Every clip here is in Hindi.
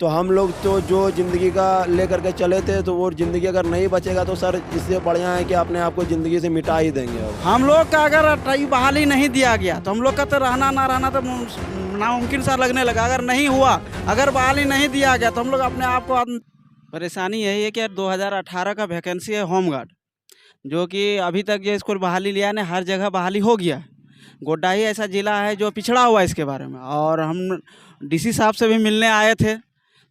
तो हम लोग तो जो ज़िंदगी का लेकर के चले थे, तो वो ज़िंदगी अगर नहीं बचेगा तो सर इससे बढ़िया है कि अपने आप को ज़िंदगी से मिटा ही देंगे अब। हम लोग का अगर ट्राई बहाली नहीं दिया गया तो हम लोग का तो रहना ना रहना तो नामुमकिन सा लगने लगा। अगर नहीं हुआ, अगर बहाली नहीं दिया गया तो हम लोग अपने आप को परेशानी यही है कि 2018 का वैकेंसी है होमगार्ड, जो कि अभी तक ये इसको बहाली लिया ने हर जगह बहाली हो गया है। गोड्डा ही ऐसा ज़िला है जो पिछड़ा हुआ है इसके बारे में। और हम डीसी साहब से भी मिलने आए थे,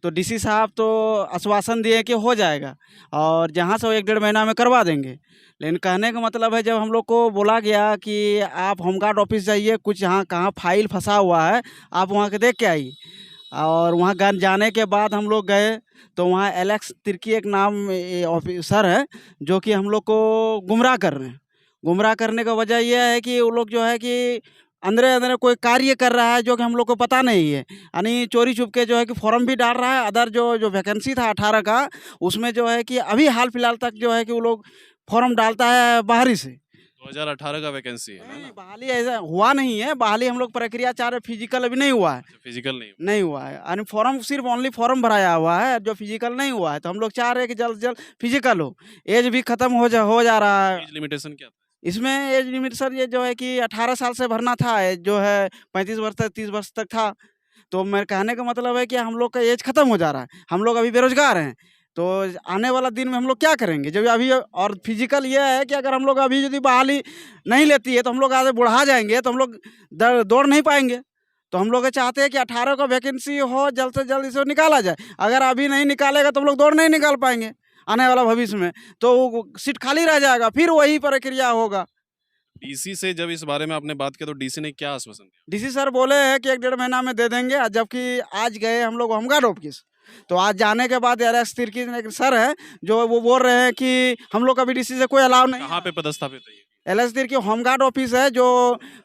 तो डीसी साहब तो आश्वासन दिए कि हो जाएगा और जहाँ से वो 1 डेढ़ महीना में करवा देंगे। लेकिन कहने का मतलब है, जब हम लोग को बोला गया कि आप होमगार्ड ऑफिस जाइए, कुछ यहाँ कहाँ फाइल फंसा हुआ है आप वहाँ के देख के आइए। और वहाँ जाने के बाद हम लोग गए तो वहाँ एलेक्स तिर्की एक नाम ऑफिसर है जो कि हम लोग को गुमराह कर रहे हैं। गुमराह करने का वजह यह है कि वो लोग जो है कि अंदर अंदर कोई कार्य कर रहा है जो कि हम लोग को पता नहीं है। यानी चोरी छुप के जो है कि फॉर्म भी डाल रहा है। अदर जो जो वैकेंसी था 18 का, उसमें जो है कि अभी हाल फिलहाल तक जो है कि वो लोग फॉर्म डालता है बाहरी से। 2018 का वैकेंसी है नहीं, ना? बहाली ऐसा हुआ नहीं है। बहाली हम लोग प्रक्रिया चाह रहे, फिजिकल अभी नहीं हुआ है। फिजिकल नहीं हुआ। नहीं हुआ है, यानी फॉर्म सिर्फ ओनली फॉर्म भराया हुआ है, जो फिजिकल नहीं हुआ है। तो हम लोग चाह रहे हैं कि जल्द से जल्द फिजिकल हो। एज भी खत्म हो जा रहा है। एज लिमिटेशन क्या था? इसमें एज लिमिट सर ये जो है कि 18 साल से भरना था, जो है 35 वर्ष तक 30 वर्ष तक था। तो मेरे कहने का मतलब है कि हम लोग का एज खत्म हो जा रहा है, हम लोग अभी बेरोजगार हैं। तो आने वाला दिन में हम लोग क्या करेंगे जब अभी। और फिजिकल ये है कि अगर हम लोग अभी यदि बहाली नहीं लेती है तो हम लोग आगे बुढ़ा जाएंगे, तो हम लोग दौड़ नहीं पाएंगे। तो हम लोग ये चाहते हैं कि 18 का वैकेंसी हो, जल्द से जल्द इसे निकाला जाए। अगर अभी नहीं निकालेगा तो हम लोग दौड़ नहीं निकाल पाएंगे आने वाला भविष्य में, तो वो सीट खाली रह जाएगा, फिर वही प्रक्रिया होगा। डीसी से जब इस बारे में आपने बात की तो डीसी ने क्या आश्वासन दिया? डीसी सर बोले हैं कि 1 डेढ़ महीना में दे देंगे। जबकि आज गए हम लोग होमगार्ड ऑफिस, तो आज जाने के बाद एलेक्स तिर्की एक सर है जो वो बोल रहे हैं कि हम लोग का भी डीसी से कोई अलाव नहीं। कहाँ पे पदस्थापित है ये? एलेक्स तिर्की होमगार्ड ऑफिस है जो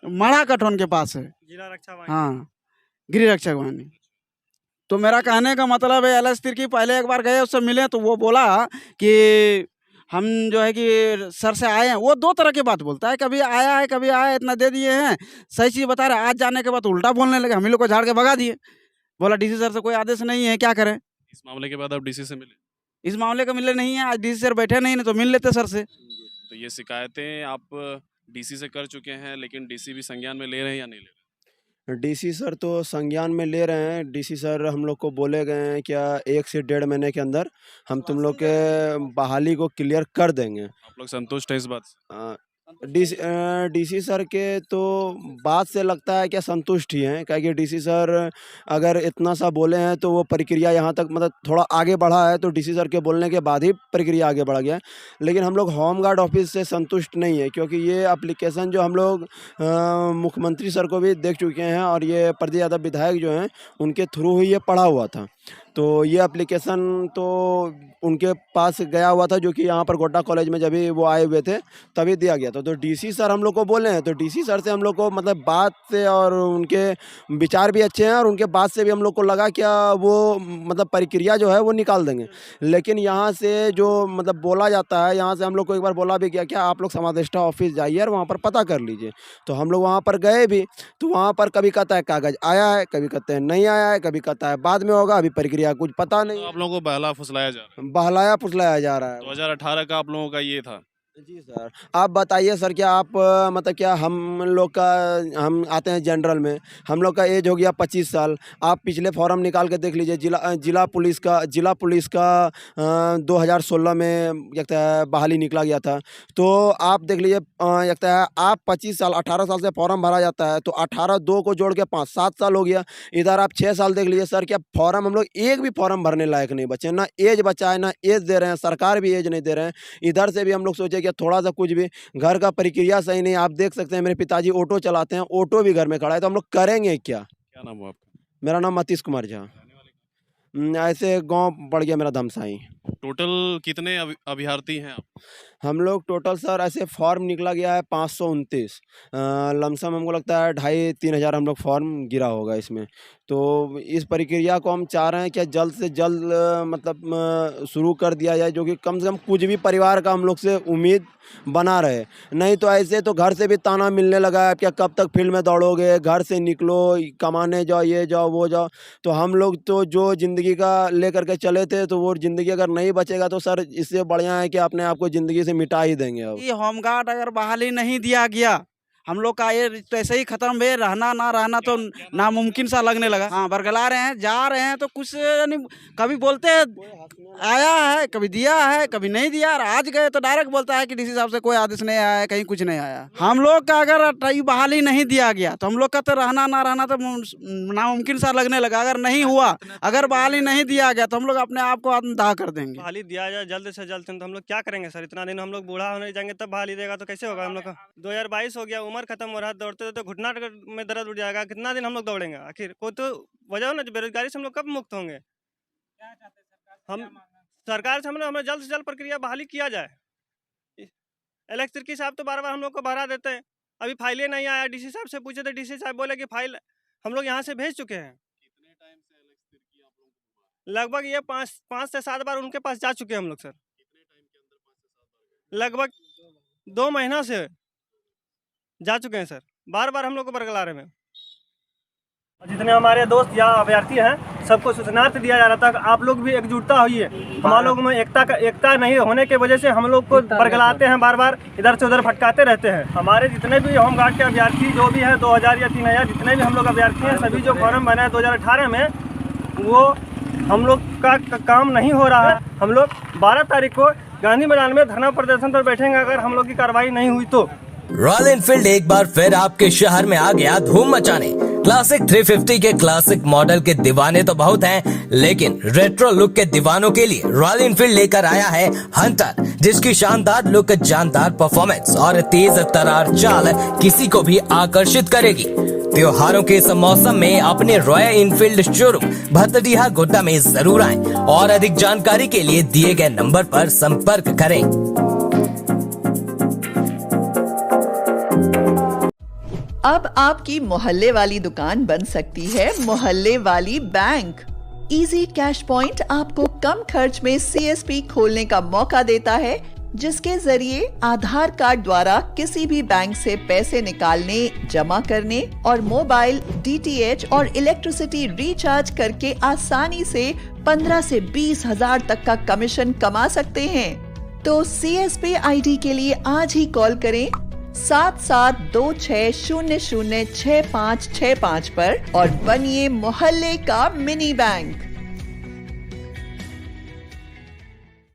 मढ़ा कठौन के पास है। जिला रक्षा वाहिनी। हाँ, गृह रक्षक वाहिनी। तो मेरा कहने का मतलब है, एलेक्स तिर्की पहले एक बार गए, उससे मिले तो वो बोला कि हम जो है कि सर से आए हैं। वो 2 तरह की बात बोलता है, कभी आया है कभी आया है, इतना दे दिए हैं, सही चीज़ बता रहे। आज जाने के बाद उल्टा बोलने लगे, हम ही लोग को झाड़ के भगा दिए। बोला डीसी सर से कोई आदेश नहीं है, क्या करें। इस मामले के बाद आप डीसी से मिले? इस मामले का मिले नहीं है, आज डीसी सर बैठे नहीं तो मिल लेते सर से। तो ये शिकायतें आप डीसी से कर चुके हैं, लेकिन डीसी भी संज्ञान में ले रहे हैं या नहीं ले रहे? डीसी सर तो संज्ञान में ले रहे हैं। डीसी सर हम लोग को बोले गए हैं क्या 1 से डेढ़ महीने के अंदर हम तुम लोग के बहाली को क्लियर कर देंगे। आप लोग संतुष्ट हैं इस बात से? डीसी सर के तो बात से लगता है क्या संतुष्ट ही हैं, क्या कि डीसी सर अगर इतना सा बोले हैं तो वो प्रक्रिया यहाँ तक मतलब थोड़ा आगे बढ़ा है, तो डीसी सर के बोलने के बाद ही प्रक्रिया आगे बढ़ गया है। लेकिन हम लोग होमगार्ड ऑफिस से संतुष्ट नहीं है, क्योंकि ये एप्लीकेशन जो हम लोग मुख्यमंत्री सर को भी देख चुके हैं और ये प्रदीप यादव विधायक जो हैं उनके थ्रू ही ये पड़ा हुआ था। तो ये एप्लीकेशन तो उनके पास गया हुआ था, जो कि यहाँ पर गोड्डा कॉलेज में जब भी वो आए हुए थे तभी दिया गया था। तो डीसी सर हम लोग को बोले हैं, तो डीसी सर से हम लोग को मतलब बात से और उनके विचार भी अच्छे हैं, और उनके बात से भी हम लोग को लगा क्या वो मतलब प्रक्रिया जो है वो निकाल देंगे। लेकिन यहाँ से जो मतलब बोला जाता है, यहाँ से हम लोग को एक बार बोला भी गया क्या आप लोग समादेष्टा ऑफिस जाइए और वहाँ पर पता कर लीजिए। तो हम लोग वहाँ पर गए भी, तो वहाँ पर कभी कहता है कागज़ आया है, कभी कहते हैं नहीं आया है, कभी कहता है बाद में होगा, अभी प्रक्रिया कुछ पता नहीं। तो आप लोगों को बहला फुसलाया जा रहा है। बहलाया फुसलाया जा रहा है। 2018 का आप लोगों का ये था। जी सर, आप बताइए सर, क्या आप मतलब क्या हम लोग का हम आते हैं जनरल में, हम लोग का एज हो गया 25 साल। आप पिछले फॉर्म निकाल के देख लीजिए, जिला पुलिस का 2016 में लगता है बहाली निकला गया था। तो आप देख लीजिए लगता है आप 25 साल 18 साल से फॉर्म भरा जाता है, तो 18 2 को जोड़ के 5-7 साल हो गया। इधर आप 6 साल देख लीजिए सर, क्या फॉर्म हम लोग एक भी फॉर्म भरने लायक नहीं बचे, ना एज बचा है ना एज दे रहे हैं, सरकार भी एज नहीं दे रहे हैं। इधर से भी हम लोग सोचे कि थोड़ा सा कुछ भी घर का प्रक्रिया सही नहीं। आप देख सकते हैं मेरे पिताजी ऑटो चलाते हैं, ऑटो भी घर में खड़ा है, तो हम लोग करेंगे क्या। क्या नाम हुआ आपका? मेरा नाम मतीश कुमार झा। रहने वाले कहाँ? ऐसे गांव पड़ गया मेरा धमसाई। टोटल कितने अभ्यर्थी हैं आप? हम लोग टोटल सर ऐसे फॉर्म निकला गया है 529। लमसम हमको लगता है 2,500-3 हज़ार हम लोग फॉर्म गिरा होगा इसमें। तो इस प्रक्रिया को हम चाह रहे हैं कि जल्द से जल्द मतलब शुरू कर दिया जाए, जो कि कम से कम कुछ भी परिवार का हम लोग से उम्मीद बना रहे। नहीं तो ऐसे तो घर से भी ताना मिलने लगा है, क्या कब तक फील्ड में दौड़ोगे, घर से निकलो, कमाने जाओ, ये जाओ वो जाओ। तो हम लोग तो जो ज़िंदगी का लेकर के चले थे, तो वो ज़िंदगी अगर नहीं बचेगा तो सर इससे बढ़िया है कि अपने आप को ज़िंदगी से मिटा ही देंगे अब। ये होमगार्ड अगर बहाली नहीं दिया गया, हम लोग का ये तो ऐसे ही खत्म है, रहना ना रहना तो नामुमकिन सा लगने लगा। हाँ, बरगला रहे हैं, जा रहे हैं तो कुछ यानी कभी बोलते हैं आया है, कभी दिया है, कभी नहीं दिया। और आज गए तो डायरेक्ट बोलता है कि डीसी साहब से कोई आदेश नहीं आया है, कहीं कुछ नहीं आया। हम लोग का अगर बहाली नहीं दिया गया तो हम लोग का तो रहना ना रहना तो नामुमकिन सा लगने लगा। अगर नहीं हुआ, अगर बहाली नहीं दिया गया तो हम लोग अपने आप को आत्मदाह कर देंगे। बहाली दिया जाए जल्द से जल्द, तो हम लोग क्या करेंगे सर? इतना दिन हम लोग बूढ़ा होने जाएंगे तब बहाली देगा तो कैसे होगा? हम लोग का 2022 हो गया, उम्र खत्म हो रहा है, दौड़ते तो घुटना में दर्द उठ जाएगा। कितना दिन हम लोग दौड़ेंगे? आखिर कोई तो वजह हो ना, बेरोजगारी से हम लोग कब मुक्त होंगे? हम सरकार से हमें जल्द से जल्द प्रक्रिया बहाली किया जाए। इलेक्ट्रिक साहब तो बार बार हम लोग को भरा देते हैं, अभी फाइलें नहीं आया। डीसी साहब से पूछे तो डीसी साहब बोले कि फाइल हम लोग यहाँ से भेज चुके हैं। कितने टाइम से इलेक्ट्रिक आप लोग? लगभग ये 5 से 7 बार उनके पास जा चुके हैं हम लोग सर। कितने टाइम के अंदर 5 से 7 बार? लगभग 2 महीना से जा चुके हैं सर, बार बार हम लोग को बरगलारे में। जितने हमारे दोस्त या अभ्यर्थी हैं सबको सूचनार्थ दिया जा रहा था कि आप लोग भी एकजुटता हुई है। हमारे लोग में एकता नहीं होने की वजह से हम लोग को बरगलाते हैं, बार बार इधर से उधर भटकाते रहते हैं। हमारे जितने भी होमगार्ड के अभ्यर्थी जो भी हैं 2000 या 3000 जितने भी हम लोग अभ्यर्थी हैं, सभी जो फॉर्म बना है 2018 में, वो हम लोग का काम नहीं हो रहा है। हम लोग 12 तारीख को गांधी मैदान में धरना प्रदर्शन पर बैठेंगे अगर हम लोग की कार्रवाई नहीं हुई तो। रॉयल एनफील्ड एक बार फिर आपके शहर में आ गया धूम मचाने। क्लासिक 350 के क्लासिक मॉडल के दीवाने तो बहुत हैं, लेकिन रेट्रो लुक के दीवानों के लिए रॉयल एनफील्ड लेकर आया है हंटर, जिसकी शानदार लुक, जानदार परफॉर्मेंस और तेज तरार चाल किसी को भी आकर्षित करेगी। त्योहारों के इस मौसम में अपने रॉयल एनफील्ड शोरूम भतडीहा गोड्डा में जरूर आएं और अधिक जानकारी के लिए दिए गए नंबर पर संपर्क करें। अब आपकी मोहल्ले वाली दुकान बन सकती है मोहल्ले वाली बैंक। इजी कैश पॉइंट आपको कम खर्च में सीएसपी खोलने का मौका देता है, जिसके जरिए आधार कार्ड द्वारा किसी भी बैंक से पैसे निकालने, जमा करने और मोबाइल, डीटीएच और इलेक्ट्रिसिटी रिचार्ज करके आसानी से 15 से 20 हजार तक का कमीशन कमा सकते हैं। तो सीएसपी आईडी के लिए आज ही कॉल करें 7726006565 पर और बनिए मोहल्ले का मिनी बैंक।